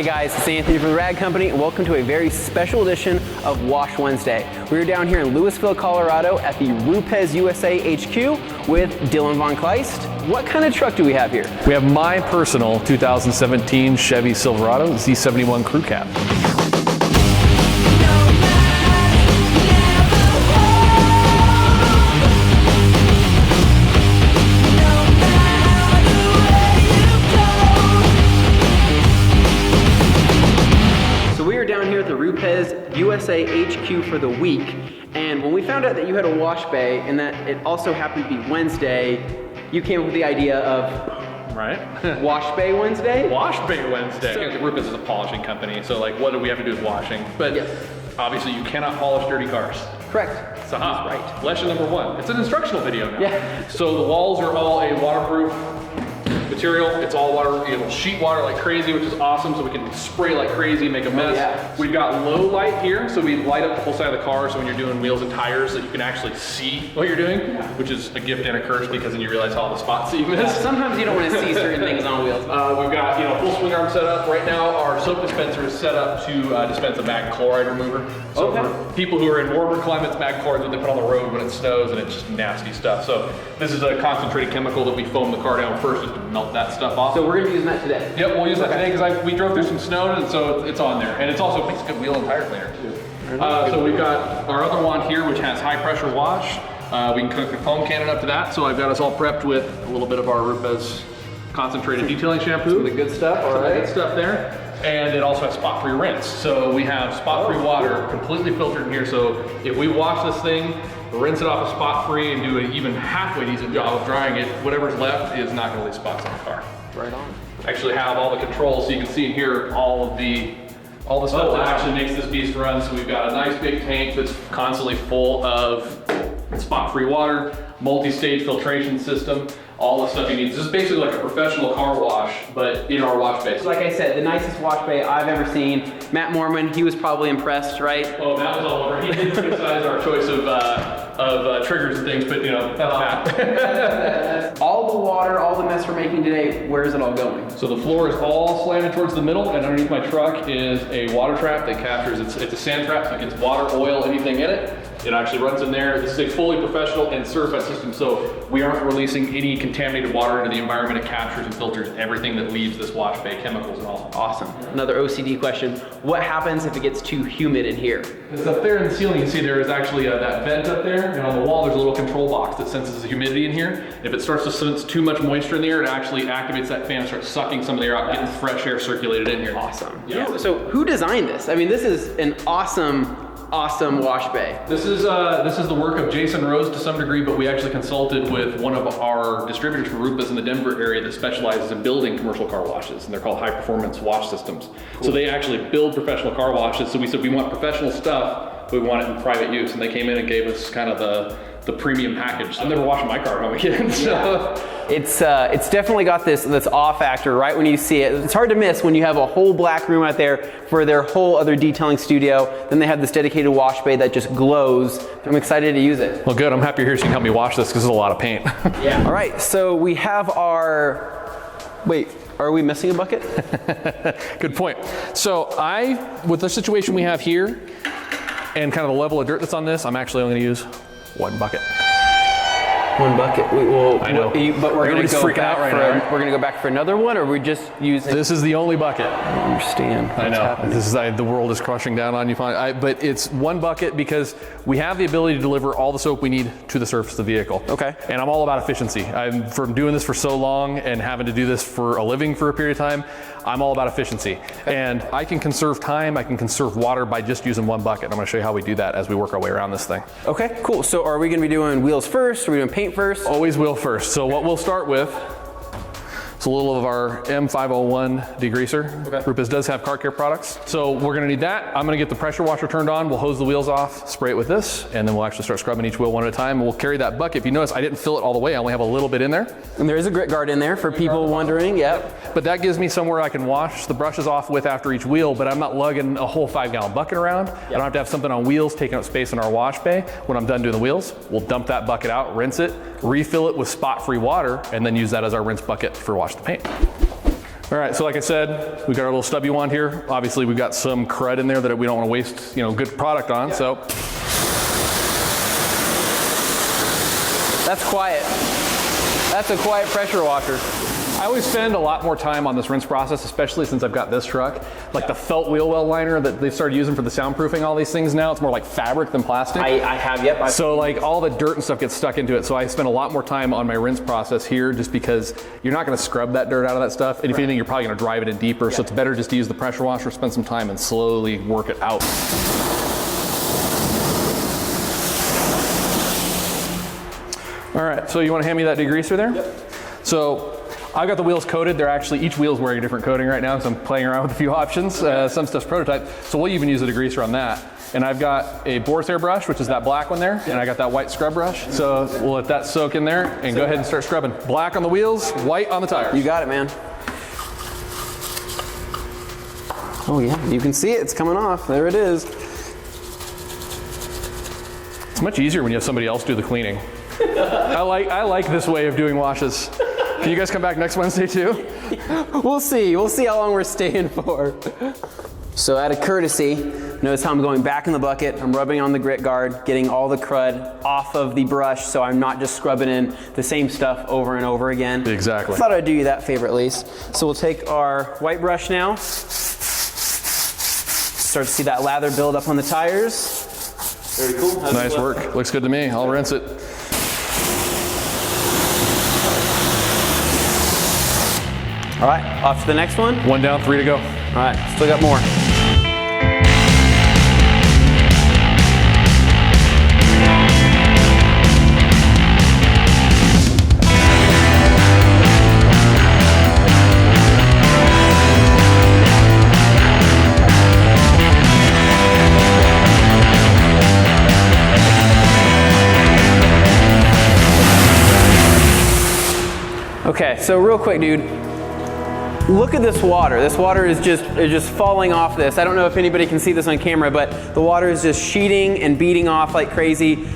guys, it's Anthony from the Rag Company, and welcome to a very special edition of Wash Wednesday. We're down here in Louisville, Colorado at the RUPES USA HQ with Dylan Von Kleist. What kind of truck do we have here? We have my personal 2017 Chevy Silverado Z71 Crew Cab. RUPES USA HQ for the week, and when we found out that you had a wash bay and that it also happened to be Wednesday, you came up with the idea of Wash Bay Wednesday? Wash Bay Wednesday. So, RUPES is a polishing company, so like what do we have to do with washing? But yes, obviously you cannot polish dirty cars. Correct. Saha. Right. Lesson number one. It's an instructional video now. Yeah. So the walls are all a waterproof material. It's all water, it'll sheet water like crazy, which is awesome, so we can spray like crazy, make a mess. Yeah. We've got low light here, so we light up the whole side of the car, so when you're doing wheels and tires, so you can actually see what you're doing, which is a gift and a curse, because then you realize all the spots that you missed. Sometimes you don't want to see certain things on wheels. We've got full swing arm set up. Right now, our soap dispenser is set up to dispense a mag chloride remover. So for people who are in warmer climates, mag chloride is what they put on the road when it snows, and it's just nasty stuff. So this is a concentrated chemical that we foam the car down first just to melt that stuff off. So we're going to be using that today? Yep, we'll use that today because we drove through some snow, and so it's on there. And it's also makes a good wheel and tire cleaner too. So we've got our other wand here, which has high pressure wash. We can cook the foam cannon up to that. So I've got us all prepped with a little bit of our RUPES concentrated detailing shampoo. Some of the good stuff, all right. Good stuff there. And it also has spot-free rinse. So we have spot-free water completely filtered in here. So if we wash this thing, rinse it off of spot-free, and do an even halfway decent job of drying it, whatever's left is not gonna leave spots on the car. Right on. Actually have all the controls, so you can see in here all the stuff that actually makes this beast run. So we've got a nice big tank that's constantly full of spot-free water, multi-stage filtration system, all the stuff you need. This is basically like a professional car wash, but in our wash bay. Like I said, the nicest wash bay I've ever seen. Matt Mormon, he was probably impressed, right? Oh, Matt was all over. He did criticize our choice of triggers and things, but that's Matt. All the water, all the mess we're making today, where is it all going? So the floor is all slanted towards the middle, and underneath my truck is a water trap that captures, it's a sand trap, so it gets water, oil, anything in it. It actually runs in there. This is a fully professional and certified system, so we aren't releasing any contaminated water into the environment. It captures and filters everything that leaves this wash bay, chemicals and all. Awesome. Another OCD question. What happens if it gets too humid in here? It's up there in the ceiling. You can see there is actually that vent up there, and on the wall there's a little control box that senses the humidity in here. If it starts to sense too much moisture in the air, it actually activates that fan and starts sucking some of the air out, getting fresh air circulated in here. Awesome. Yeah. So who designed this? I mean, this is an awesome wash bay. This is the work of Jason Rose to some degree, but we actually consulted with one of our distributors for RUPES in the Denver area that specializes in building commercial car washes, and they're called high performance wash systems. Cool. So they actually build professional car washes. So we said we want professional stuff, but we want it in private use, and they came in and gave us kind of the premium package. I'm never washing my car at home again. So. Yeah. It's definitely got this awe factor right when you see it. It's hard to miss when you have a whole black room out there for their whole other detailing studio. Then they have this dedicated wash bay that just glows. I'm excited to use it. Well, good. I'm happy you're here so you can help me wash this because it's a lot of paint. Yeah. All right. So we have our. Wait. Are we missing a bucket? Good point. So with the situation we have here and kind of the level of dirt that's on this, I'm actually only going to use one bucket. One bucket. I know. But we're going to go freaking out right now. We're going to go back for another one, or we're just using. This is the only bucket. I don't understand. I know. Happening. This is the world is crushing down on you. But it's one bucket because we have the ability to deliver all the soap we need to the surface of the vehicle. Okay. And I'm all about efficiency. From doing this for so long and having to do this for a living for a period of time, I'm all about efficiency. And I can conserve time, I can conserve water by just using one bucket. I'm going to show you how we do that as we work our way around this thing. Okay, cool. So are we going to be doing wheels first? Are we doing paint first? Always wheel first. So what we'll start with is a little of our M501 degreaser. Okay. RUPES does have car care products. So we're gonna need that. I'm gonna get the pressure washer turned on. We'll hose the wheels off, spray it with this, and then we'll actually start scrubbing each wheel one at a time. We'll carry that bucket. If you notice, I didn't fill it all the way. I only have a little bit in there. And there is a grit guard in there for people wondering, yep. But that gives me somewhere I can wash the brushes off with after each wheel, but I'm not lugging a whole 5-gallon bucket around. Yep. I don't have to have something on wheels taking up space in our wash bay. When I'm done doing the wheels, we'll dump that bucket out, rinse it, refill it with spot-free water, and then use that as our rinse bucket for wash the paint. All right, so like I said, we've got our little stubby wand here. Obviously, we've got some crud in there that we don't want to waste, good product on. Yeah. So that's quiet. That's a quiet pressure washer. I always spend a lot more time on this rinse process, especially since I've got this truck. Like the felt wheel well liner that they started using for the soundproofing, all these things now, it's more like fabric than plastic. I have, yep. So like all the dirt and stuff gets stuck into it. So I spend a lot more time on my rinse process here just because you're not gonna scrub that dirt out of that stuff. And if anything, you're probably gonna drive it in deeper. So it's better just to use the pressure washer, spend some time and slowly work it out. All right, so you wanna hand me that degreaser there? Yep. So I've got the wheels coated. They're actually, each wheel's wearing a different coating right now, so I'm playing around with a few options. Some stuff's prototype, so we'll even use a degreaser on that. And I've got a boar's hair brush, which is that black one there, and I got that white scrub brush. So we'll let that soak in there and go ahead and start scrubbing. Black on the wheels, white on the tires. You got it, man. Oh yeah, you can see it, it's coming off. There it is. It's much easier when you have somebody else do the cleaning. I like this way of doing washes. Can you guys come back next Wednesday too? We'll see. We'll see how long we're staying for. So out of courtesy, notice how I'm going back in the bucket. I'm rubbing on the grit guard, getting all the crud off of the brush so I'm not just scrubbing in the same stuff over and over again. Exactly. I thought I'd do you that favor at least. So we'll take our white brush now. Start to see that lather build up on the tires. Very cool. Nice work. Looks good to me. I'll rinse it. All right, off to the next one. 1 down, 3 to go. All right, still got more. Okay, so real quick, dude. Look at this water. This water is just falling off this. I don't know if anybody can see this on camera, but the water is just sheeting and beating off like crazy.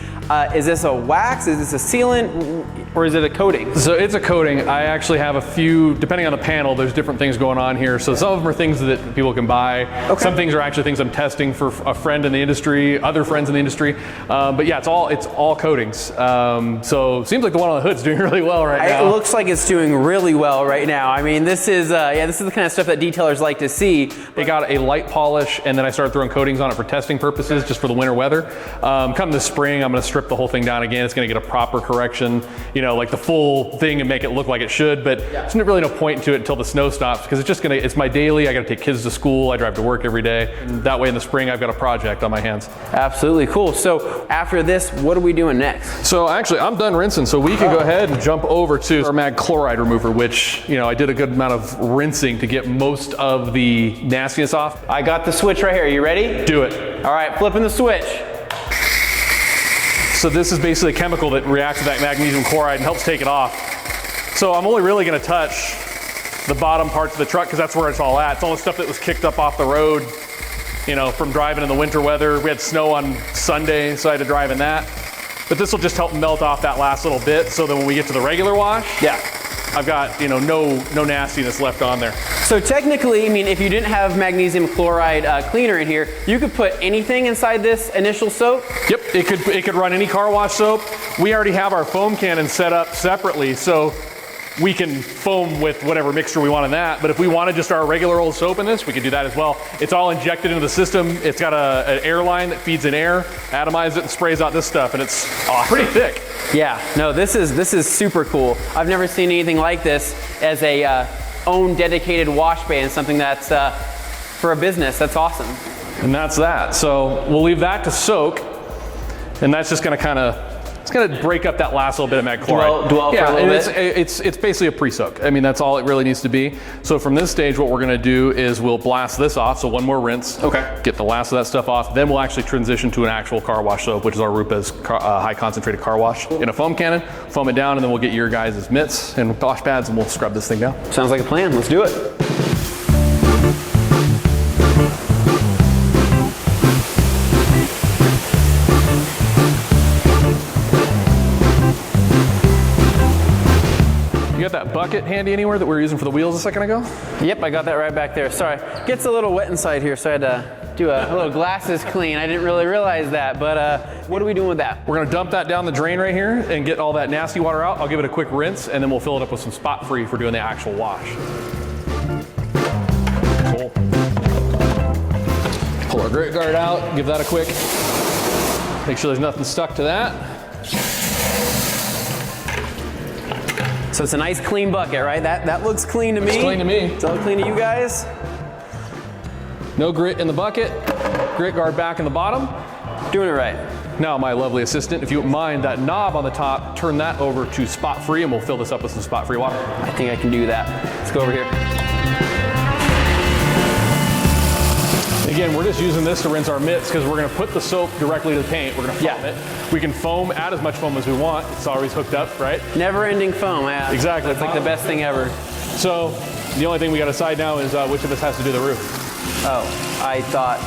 Is this a wax? Is this a sealant? Or is it a coating? So it's a coating. I actually have a few, depending on the panel, there's different things going on here. So some of them are things that people can buy. Okay. Some things are actually things I'm testing for a friend in the industry, other friends in the industry. But yeah, it's all coatings. So it seems like the one on the hood's doing really well right now. It looks like it's doing really well right now. I mean, this is the kind of stuff that detailers like to see. It got a light polish, and then I started throwing coatings on it for testing purposes, just for the winter weather. Come this spring, I'm gonna strip the whole thing down again. It's gonna get a proper correction, like the full thing and make it look like it should, but there's really no point to it until the snow stops, because it's my daily. I gotta take kids to school, I drive to work every day. And that way in the spring, I've got a project on my hands. Absolutely, cool. So after this, what are we doing next? So actually, I'm done rinsing, so we can go ahead and jump over to our mag chloride remover, which, I did a good amount of rinsing to get most of the nastiness off. I got the switch right here, you ready? Do it. All right, flipping the switch. So this is basically a chemical that reacts with that magnesium chloride and helps take it off. So I'm only really gonna touch the bottom parts of the truck because that's where it's all at. It's all the stuff that was kicked up off the road, from driving in the winter weather. We had snow on Sunday, so I had to drive in that. But this will just help melt off that last little bit, so that when we get to the regular wash, I've got no nastiness left on there. So technically, if you didn't have magnesium chloride cleaner in here, you could put anything inside this initial soap? Yep, it could run any car wash soap. We already have our foam cannon set up separately, so we can foam with whatever mixture we want in that. But if we wanted just our regular old soap in this, we could do that as well. It's all injected into the system. It's got an air line that feeds in air, atomizes it, and sprays out this stuff, and it's pretty thick. Yeah, no, this is super cool. I've never seen anything like this as a own dedicated wash bay, and something that's for a business. That's awesome. And that's that. So we'll leave that to soak, and that's just gonna it's gonna break up that last little bit of mag chloride. Dwell for a little bit. It's basically a pre-soak. That's all it really needs to be. So from this stage, what we're gonna do is we'll blast this off. So one more rinse. Okay. Get the last of that stuff off. Then we'll actually transition to an actual car wash soap, which is our RUPES high concentrated car wash in a foam cannon. Foam it down, and then we'll get your guys' mitts and wash pads, and we'll scrub this thing down. Sounds like a plan. Let's do it. You got that bucket handy anywhere that we were using for the wheels a second ago? Yep, I got that right back there. Sorry, gets a little wet inside here, so I had to do a little glasses clean. I didn't really realize that, but what are we doing with that? We're gonna dump that down the drain right here and get all that nasty water out. I'll give it a quick rinse, and then we'll fill it up with some spot free for doing the actual wash. Cool. Pull our grit guard out, give that a quick, make sure there's nothing stuck to that. So it's a nice clean bucket, right? That looks clean to me. It's clean to me. It's all clean to you guys? No grit in the bucket, grit guard back in the bottom. Doing it right. Now, my lovely assistant, if you wouldn't mind, that knob on the top, turn that over to spot free, and we'll fill this up with some spot free water. I think I can do that. Let's go over here. Again, we're just using this to rinse our mitts because we're going to put the soap directly to the paint. We're going to foam it. We can foam, add as much foam as we want. It's always hooked up, right? Never-ending foam. Yeah. Exactly. That's like the best thing ever. So the only thing we got to decide now is which of us has to do the roof. Oh, I thought.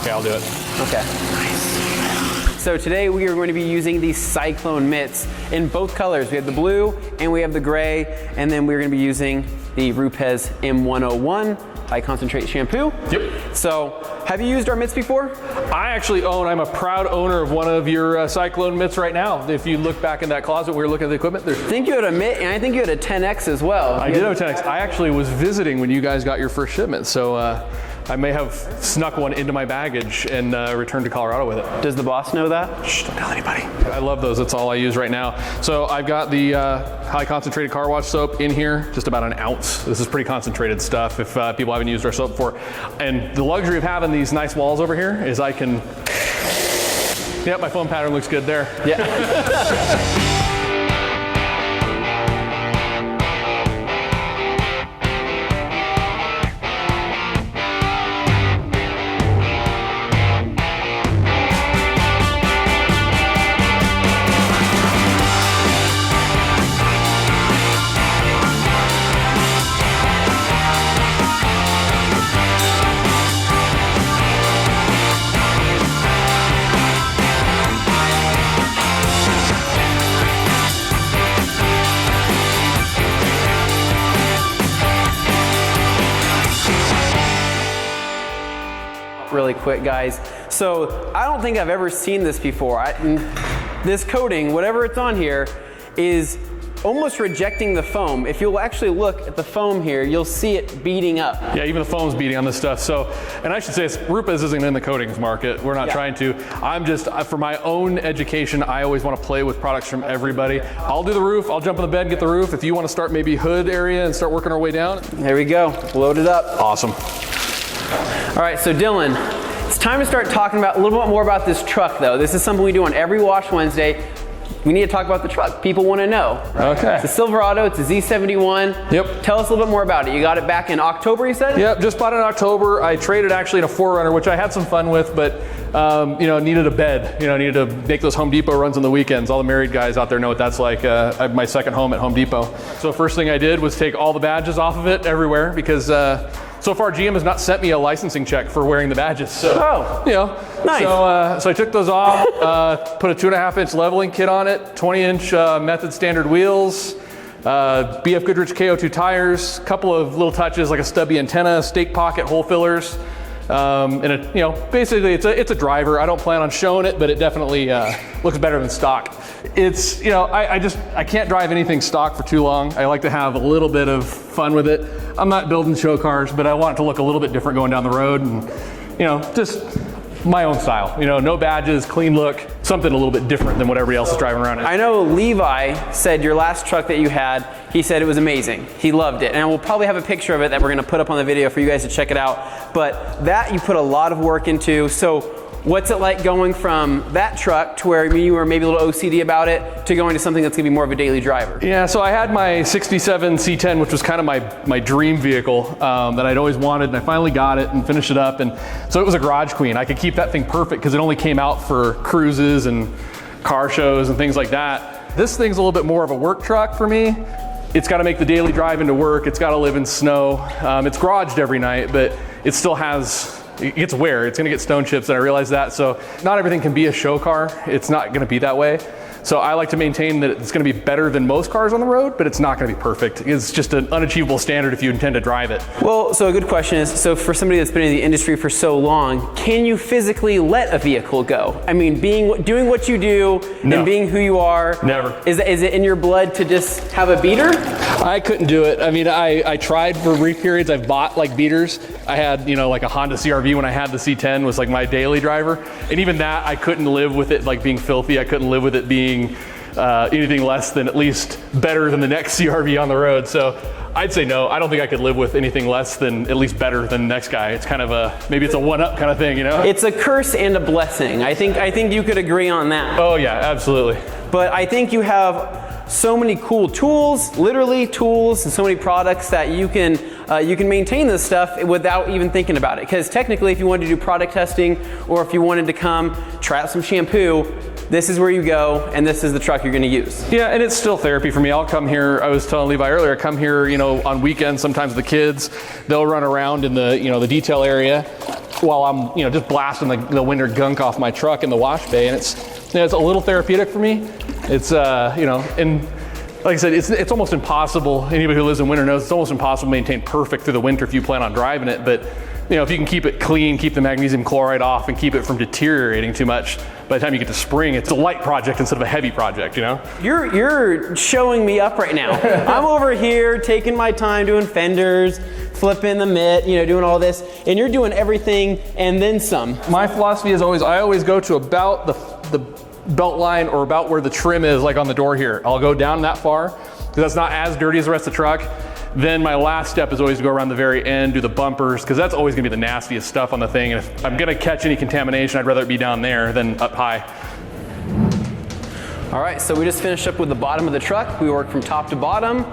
Okay, I'll do it. Okay. Nice. So today we are going to be using these Cyclone mitts in both colors. We have the blue and we have the gray, and then we're going to be using the RUPES M101 high concentrate shampoo. Yep. So, have you used our mitts before? I actually I'm a proud owner of one of your Cyclone mitts right now. If you look back in that closet, we were looking at the equipment. I think you had a mitt, and I think you had a 10X as well. I did have a 10X. I actually was visiting when you guys got your first shipment, so I may have snuck one into my baggage and returned to Colorado with it. Does the boss know that? Shh, don't tell anybody. I love those. That's all I use right now. So I've got the high concentrated car wash soap in here, just about an ounce. This is pretty concentrated stuff if people haven't used our soap before. And the luxury of having these nice walls over here is I can, yep, my foam pattern looks good there. Yeah. Really quick, guys. So I don't think I've ever seen this before. This coating, whatever it's on here, is almost rejecting the foam. If you'll actually look at the foam here, you'll see it beating up. Yeah, even the foam's beating on this stuff. So, and I should say, RUPES isn't in the coatings market. We're not trying to. I'm just, for my own education, I always want to play with products from everybody. I'll do the roof. I'll jump in the bed and get the roof. If you want to start maybe hood area and start working our way down. There we go. Load it up. Awesome. All right, so Dylan, it's time to start talking about a little bit more about this truck, though. This is something we do on every Wash Wednesday. We need to talk about the truck. People want to know. Okay. It's a Silverado. It's a Z71. Yep. Tell us a little bit more about it. You got it back in October, you said? Yep, just bought it in October. I traded actually in a 4Runner, which I had some fun with, but you know, needed a bed. You know, needed to make those Home Depot runs on the weekends. All the married guys out there know what that's like. I have my second home at Home Depot. So first thing I did was take all the badges off of it everywhere because so far GM has not sent me a licensing check for wearing the badges. So, you know, nice. So I took those off, put a 2.5-inch leveling kit on it, 20-inch method standard wheels, BF Goodrich KO2 tires, a couple of little touches like a stubby antenna, stake pocket hole fillers, and you know, basically it's a driver. I don't plan on showing it, but it definitely looks better than stock. It's, you know, I can't drive anything stock for too long. I like to have a little bit of fun with it. I'm not building show cars, but I want it to look a little bit different going down the road, and you know, just my own style. You know, no badges, clean look, something a little bit different than what everybody else is driving around in. I know Levi said your last truck that you had, he said it was amazing. He loved it. And we'll probably have a picture of it that we're gonna put up on the video for you guys to check it out. But that you put a lot of work into. So what's it like going from that truck to where you were maybe a little OCD about it to going to something that's gonna be more of a daily driver? Yeah, so I had my 67 C10, which was kind of my dream vehicle that I'd always wanted, and I finally got it and finished it up. And so it was a garage queen. I could keep that thing perfect because it only came out for cruises and car shows and things like that. This thing's a little bit more of a work truck for me. It's got to make the daily drive into work. It's got to live in snow. It's garaged every night, but it still has, it gets wear. It's gonna get stone chips, and I realize that. So not everything can be a show car. It's not gonna be that way. So I like to maintain that it's going to be better than most cars on the road, but it's not going to be perfect. It's just an unachievable standard if you intend to drive it. Well, so a good question is, so for somebody that's been in the industry for so long, can you physically let a vehicle go? I mean, doing what you do and being who you are. Never. Is it in your blood to just have a beater? I couldn't do it. I mean, I tried for brief periods. I've bought like beaters. I had, like a Honda CRV when I had the C10 was like my daily driver. And even that, I couldn't live with it like being filthy. I couldn't live with it being anything less than at least better than the next CRV on the road. So I'd say no. I don't think I could live with anything less than at least better than the next guy. It's kind of maybe it's a one-up kind of thing, It's a curse and a blessing. I think you could agree on that. Oh yeah, absolutely. But I think you have so many cool tools, literally tools, and so many products that you can maintain this stuff without even thinking about it. Because technically, if you wanted to do product testing, or if you wanted to come try out some shampoo, this is where you go, and this is the truck you're going to use. Yeah, and it's still therapy for me. I'll come here. I was telling Levi earlier, I come here, on weekends. Sometimes with the kids, they'll run around in the, the detail area while I'm, just blasting the winter gunk off my truck in the wash bay, and it's a little therapeutic for me. It's and like I said, it's almost impossible. Anybody who lives in winter knows it's almost impossible to maintain perfect through the winter if you plan on driving it. But if you can keep it clean, keep the magnesium chloride off, and keep it from deteriorating too much, by the time you get to spring, it's a light project instead of a heavy project. You're showing me up right now. I'm over here taking my time doing fenders, flipping the mitt, doing all this, and you're doing everything and then some. My philosophy is I always go to about the belt line or about where the trim is, like on the door here. I'll go down that far because that's not as dirty as the rest of the truck. Then my last step is always to go around the very end, do the bumpers, because that's always gonna be the nastiest stuff on the thing. And if I'm gonna catch any contamination, I'd rather it be down there than up high. All right, so we just finished up with the bottom of the truck. We worked from top to bottom.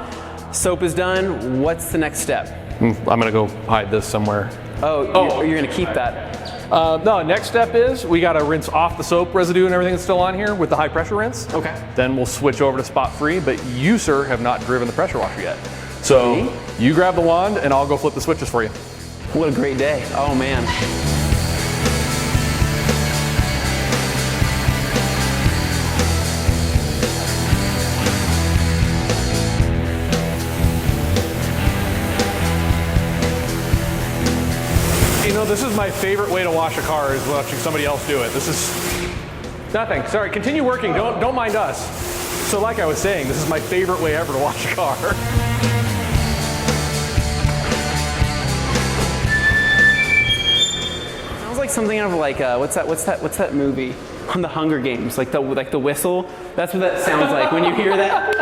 Soap is done. What's the next step? I'm gonna go hide this somewhere. You're gonna keep that. No, next step is we gotta rinse off the soap residue and everything that's still on here with the high pressure rinse. Okay. Then we'll switch over to spot free, but you, sir, have not driven the pressure washer yet. So you grab the wand and I'll go flip the switches for you. What a great day. Oh man. This is my favorite way to wash a car, is watching somebody else do it. This is nothing. Sorry, continue working. Don't mind us. So like I was saying, this is my favorite way ever to wash a car. Sounds like something out of like what's that movie on the Hunger Games? Like the whistle. That's what that sounds like when you hear that.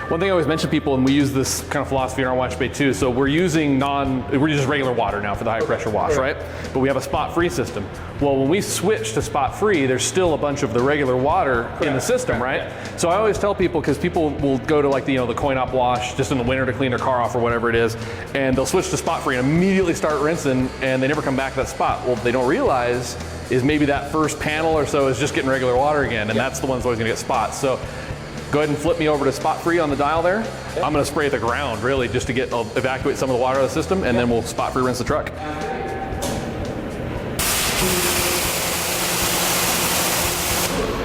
One thing I always mention to people, and we use this kind of philosophy in our wash bay too, so we're using regular water now for the high pressure wash, right? But we have a spot free system. Well, when we switch to spot free, there's still a bunch of the regular water in the system, right? So I always tell people, because people will go to like the coin-op wash just in the winter to clean their car off or whatever it is, and they'll switch to spot free and immediately start rinsing, and they never come back to that spot. Well, what they don't realize is maybe that first panel or so is just getting regular water again, and that's the one that's always gonna get spots. So go ahead and flip me over to spot free on the dial there. Yep. I'm gonna spray at the ground really just to evacuate some of the water out of the system, and then we'll spot free rinse the truck.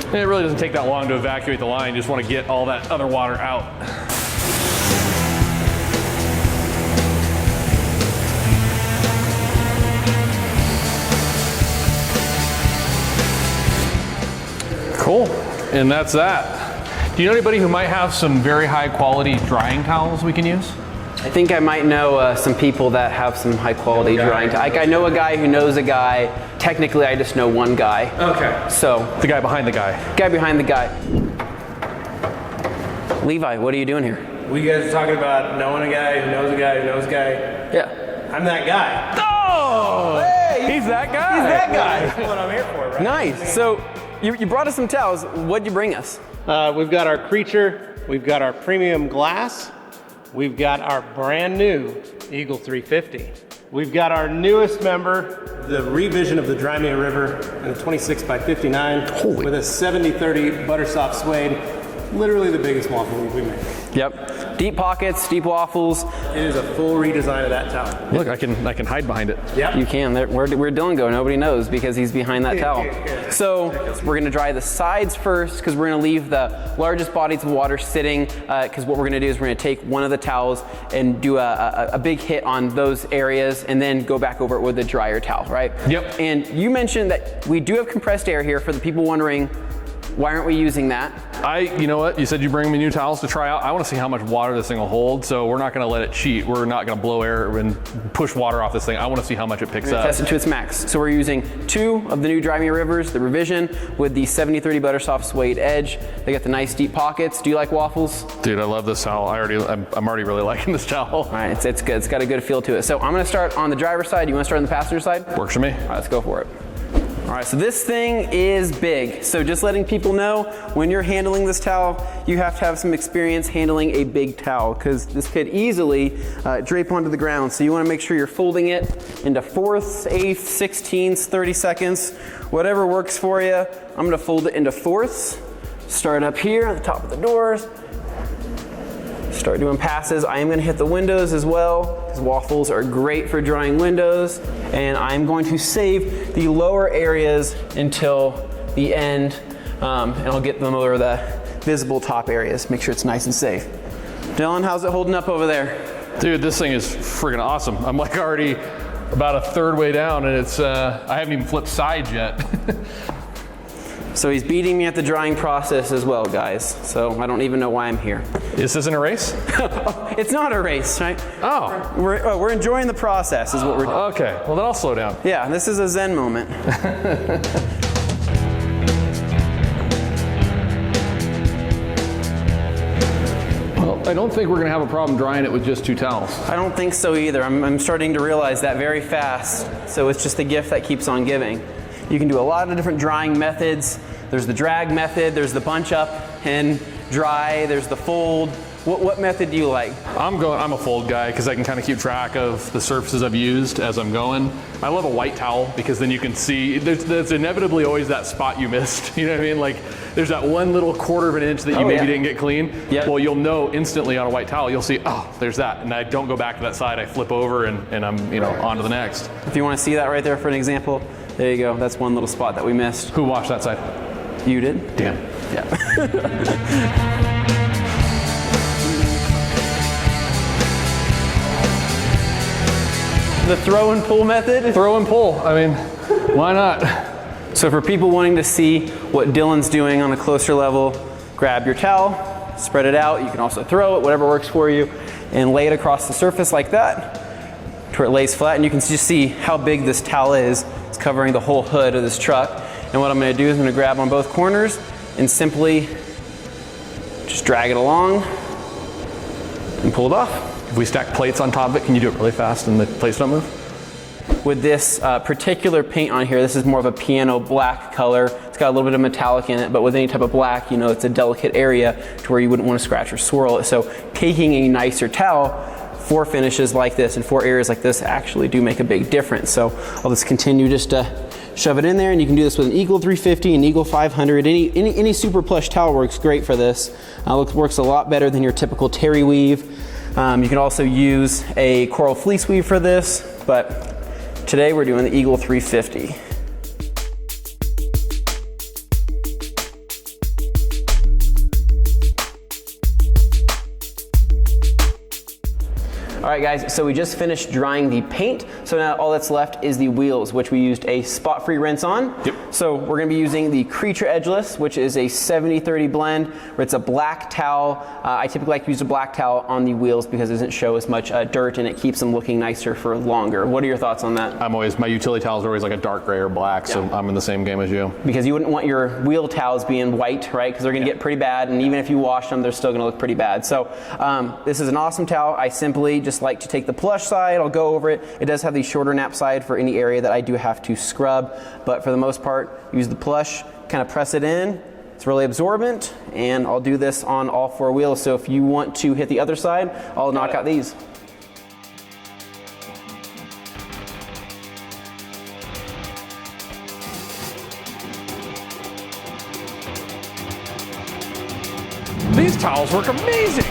And it really doesn't take that long to evacuate the line. You just wanna get all that other water out. Cool, and that's that. Do you know anybody who might have some very high quality drying towels we can use? I think I might know some people that have some high quality drying towels. I know a guy who knows a guy. Technically, I just know one guy. Okay. So the guy behind the guy. Guy behind the guy. Levi, what are you doing here? We guys are talking about knowing a guy who knows a guy who knows a guy. Yeah. I'm that guy. Oh! Hey! He's that guy. He's that guy. That's what I'm here for, right? Nice. So you brought us some towels. What'd you bring us? We've got our Creature, we've got our premium glass, we've got our brand new Eagle 350. We've got our newest member, the revision of the Dry River in a 26 by 59 with a 70/30 buttersoft suede. literally the biggest waffle we make. Yep. Deep pockets, deep waffles. It is a full redesign of that towel. Look, I can hide behind it. Yep. You can. Where'd Dylan go? Nobody knows because he's behind that towel. So we're going to dry the sides first because we're going to leave the largest bodies of water sitting because what we're going to do is we're going to take one of the towels and do a big hit on those areas and then go back over it with a drier towel, right? Yep. And you mentioned that we do have compressed air here for the people wondering, why aren't we using that? You know what? You said you bring me new towels to try out. I want to see how much water this thing will hold, so we're not going to let it cheat. We're not going to blow air and push water off this thing. I want to see how much it picks up. Test it to its max. So we're using 2 of the new Drive Me Rivers, the revision, with the 70/30 Buttersoft suede edge. They got the nice deep pockets. Do you like waffles? Dude, I love this towel. I'm already really liking this towel. All right, it's good. It's got a good feel to it. So I'm going to start on the driver's side. You want to start on the passenger side? Works for me. All right, let's go for it. All right, so this thing is big. So just letting people know, when you're handling this towel, you have to have some experience handling a big towel because this could easily drape onto the ground. So you want to make sure you're folding it into 4ths, 8ths, 16ths, 30 seconds, whatever works for you. I'm going to fold it into 4ths. Start up here at the top of the doors. Start doing passes. I am going to hit the windows as well because waffles are great for drying windows. And I'm going to save the lower areas until the end and I'll get them over the visible top areas. Make sure it's nice and safe. Dylan, how's it holding up over there? Dude, this thing is freaking awesome. I'm like already about a third way down and it's, I haven't even flipped sides yet. So he's beating me at the drying process as well, guys. So I don't even know why I'm here. This isn't a race? It's not a race, right? Oh. We're enjoying the process is what we're doing. Okay, well then I'll slow down. Yeah, this is a Zen moment. Well, I don't think we're gonna have a problem drying it with just 2 towels. I don't think so either. I'm starting to realize that very fast. So it's just a gift that keeps on giving. You can do a lot of different drying methods. There's the drag method, there's the bunch up and dry, there's the fold. What method do you like? I'm a fold guy because I can kind of keep track of the surfaces I've used as I'm going. I love a white towel because then you can see, there's inevitably always that spot you missed. You know what I mean? Like there's that one little 1/4 of an inch that you maybe didn't get clean. Yep. Well, you'll know instantly on a white towel, you'll see, oh, there's that. And I don't go back to that side, I flip over and I'm on to the next. If you want to see that right there for an example, there you go. That's one little spot that we missed. Who washed that side? You did? Damn. Yeah. The throw and pull method? Throw and pull. I mean, why not? So for people wanting to see what Dylan's doing on a closer level, grab your towel, spread it out. You can also throw it, whatever works for you, and lay it across the surface like that to where it lays flat. And you can just see how big this towel is. It's covering the whole hood of this truck. And what I'm going to do is I'm going to grab on both corners and simply just drag it along and pull it off. If we stack plates on top of it, can you do it really fast and the plates don't move? With this particular paint on here, this is more of a piano black color. It's got a little bit of metallic in it, but with any type of black, it's a delicate area to where you wouldn't want to scratch or swirl it. So taking a nicer towel, 4 finishes like this and 4 areas like this actually do make a big difference. So I'll just continue just to shove it in there, and you can do this with an Eagle 350, an Eagle 500, any super plush towel works great for this. Works a lot better than your typical terry weave. You can also use a coral fleece weave for this, but today we're doing the Eagle 350. All right guys, so we just finished drying the paint. So now all that's left is the wheels, which we used a spot-free rinse on. Yep. So we're gonna be using the Creature Edgeless, which is a 70/30 blend, where it's a black towel. I typically like to use a black towel on the wheels because it doesn't show as much dirt and it keeps them looking nicer for longer. What are your thoughts on that? My utility towels are always like a dark gray or black, so I'm in the same game as you. Because you wouldn't want your wheel towels being white, right? Because they're gonna get pretty bad, and even if you wash them, they're still gonna look pretty bad. So this is an awesome towel. I simply just like to take the plush side, I'll go over it. It does have the shorter nap side for any area that I do have to scrub, but for the most part, use the plush, kind of press it in. It's really absorbent, and I'll do this on all 4 wheels. So if you want to hit the other side, I'll knock out these. These towels work amazing.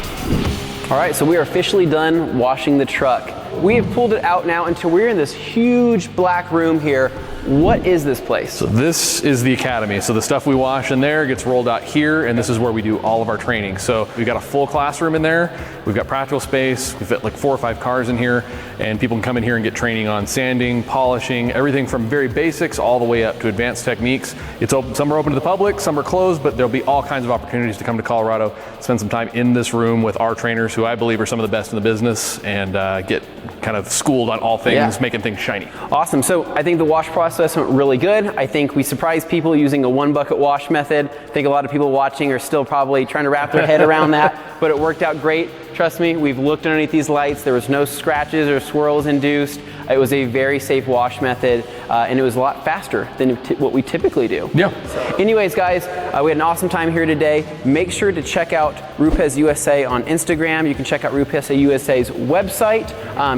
All right, so we are officially done washing the truck. We have pulled it out now until we're in this huge black room here. What is this place? So this is the academy. So the stuff we wash in there gets rolled out here, and this is where we do all of our training. So we've got a full classroom in there. We've got practical space. We fit like 4 or 5 cars in here, and people can come in here and get training on sanding, polishing, everything from very basics all the way up to advanced techniques. It's open. Some are open to the public, some are closed, but there'll be all kinds of opportunities to come to Colorado, spend some time in this room with our trainers, who I believe are some of the best in the business, and get kind of schooled on all things, making things shiny. Awesome. So I think the wash process went really good. I think we surprised people using a 1-bucket wash method. I think a lot of people watching are still probably trying to wrap their head around that, but it worked out great. Trust me, we've looked underneath these lights. There was no scratches or swirls induced. It was a very safe wash method, and it was a lot faster than what we typically do. Yeah. Anyways, guys, we had an awesome time here today. Make sure to check out RUPES USA on Instagram. You can check out RUPES USA's website.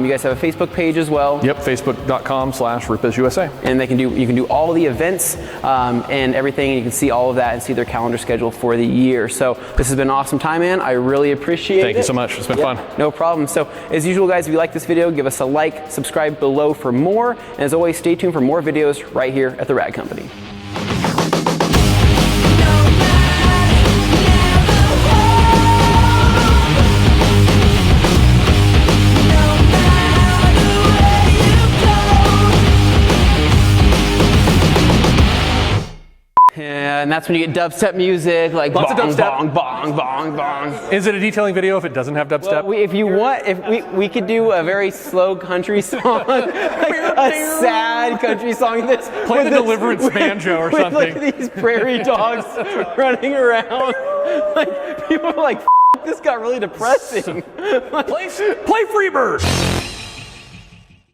You guys have a Facebook page as well. Yep, facebook.com/RUPES USA. And you can do all the events and everything, and you can see all of that and see their calendar schedule for the year. So this has been an awesome time, man. I really appreciate it. Thank you so much. It's been fun. No problem. So as usual, guys, if you like this video, give us a like, subscribe below for more, and as always, stay tuned for more videos right here at the Rad Company. And that's when you get dubstep music, like Lots bong, of dubstep. bong, bong, bong, bong. Is it a detailing video if it doesn't have dubstep? Well, if you want, we could do a very slow country song, like a sad country song. Play the Deliverance banjo or something. With like these prairie dogs running around. Like people are like, this got really depressing. Play Freebird.